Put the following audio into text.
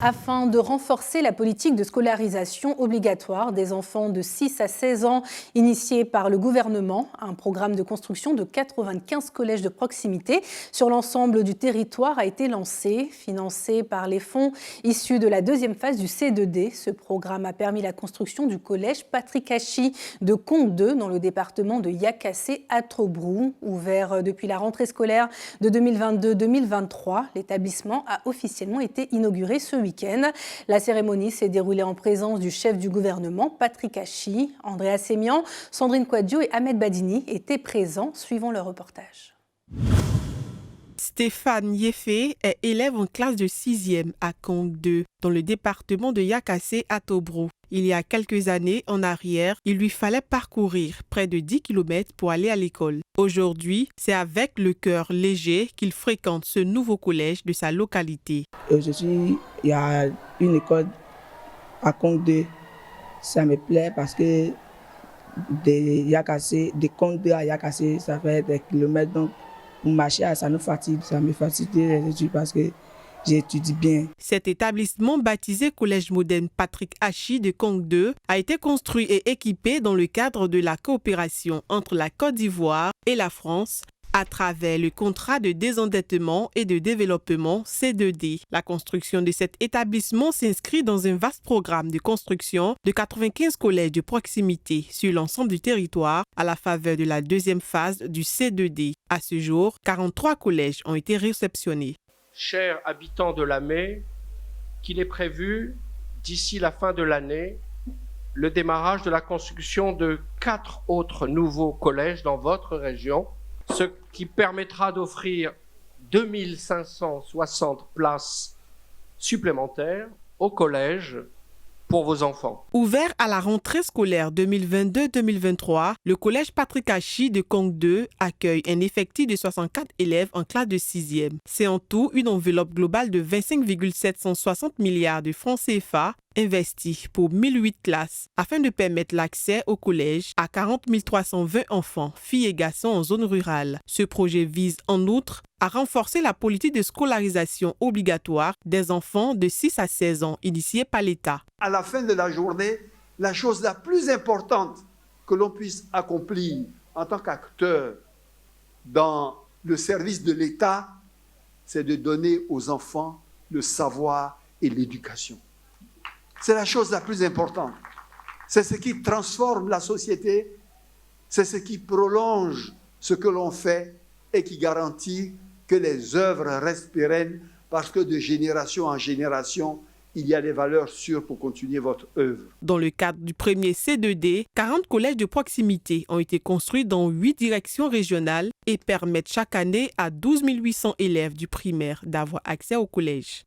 Afin de renforcer la politique de scolarisation obligatoire des enfants de 6 à 16 ans initiée par le gouvernement, un programme de construction de 95 collèges de proximité sur l'ensemble du territoire a été lancé, financé par les fonds issus de la deuxième phase du C2D. Ce programme a permis la construction du collège Patrick Hachi de Conques-II dans le département de Yakassé à Trobrou. Ouvert depuis la rentrée scolaire de 2022-2023, l'établissement a officiellement été inauguré ce week-end. La cérémonie s'est déroulée en présence du chef du gouvernement, Patrick Hachi. Andrea Sémian, Sandrine Quadio et Ahmed Badini étaient présents. Suivons le reportage. Stéphane Yéfé est élève en classe de 6e à Conques-II, dans le département de Yakassé à Trobrou. Il y a quelques années en arrière, il lui fallait parcourir près de 10 km pour aller à l'école. Aujourd'hui, c'est avec le cœur léger qu'il fréquente ce nouveau collège de sa localité. Il y a une école à Conques-II. Ça me plaît parce que de Conques-II à Yakassé, ça fait des kilomètres. Donc, pour marcher, ça me fatigue les études parce que j'étudie bien. Cet établissement baptisé Collège moderne Patrick Hachi de Conques-II a été construit et équipé dans le cadre de la coopération entre la Côte d'Ivoire et la France à travers le contrat de désendettement et de développement C2D. La construction de cet établissement s'inscrit dans un vaste programme de construction de 95 collèges de proximité sur l'ensemble du territoire à la faveur de la deuxième phase du C2D. À ce jour, 43 collèges ont été réceptionnés. Chers habitants de Lamé, qu'il est prévu, d'ici la fin de l'année, le démarrage de la construction de 4 autres nouveaux collèges dans votre région, ce qui permettra d'offrir 2560 places supplémentaires au collège pour vos enfants. Ouvert à la rentrée scolaire 2022-2023, le collège Patrick Hachi de Conques-II accueille un effectif de 64 élèves en classe de 6e. C'est en tout une enveloppe globale de 25,760 milliards de francs CFA investis pour 1008 classes afin de permettre l'accès au collège à 40 320 enfants, filles et garçons en zone rurale. Ce projet vise en outre à renforcer la politique de scolarisation obligatoire des enfants de 6 à 16 ans initiée par l'État. À la fin de la journée, la chose la plus importante que l'on puisse accomplir en tant qu'acteur dans le service de l'État, c'est de donner aux enfants le savoir et l'éducation. C'est la chose la plus importante. C'est ce qui transforme la société, c'est ce qui prolonge ce que l'on fait et qui garantit que les œuvres restent pérennes parce que de génération en génération, il y a des valeurs sûres pour continuer votre œuvre. Dans le cadre du premier C2D, 40 collèges de proximité ont été construits dans 8 directions régionales et permettent chaque année à 12 800 élèves du primaire d'avoir accès au collège.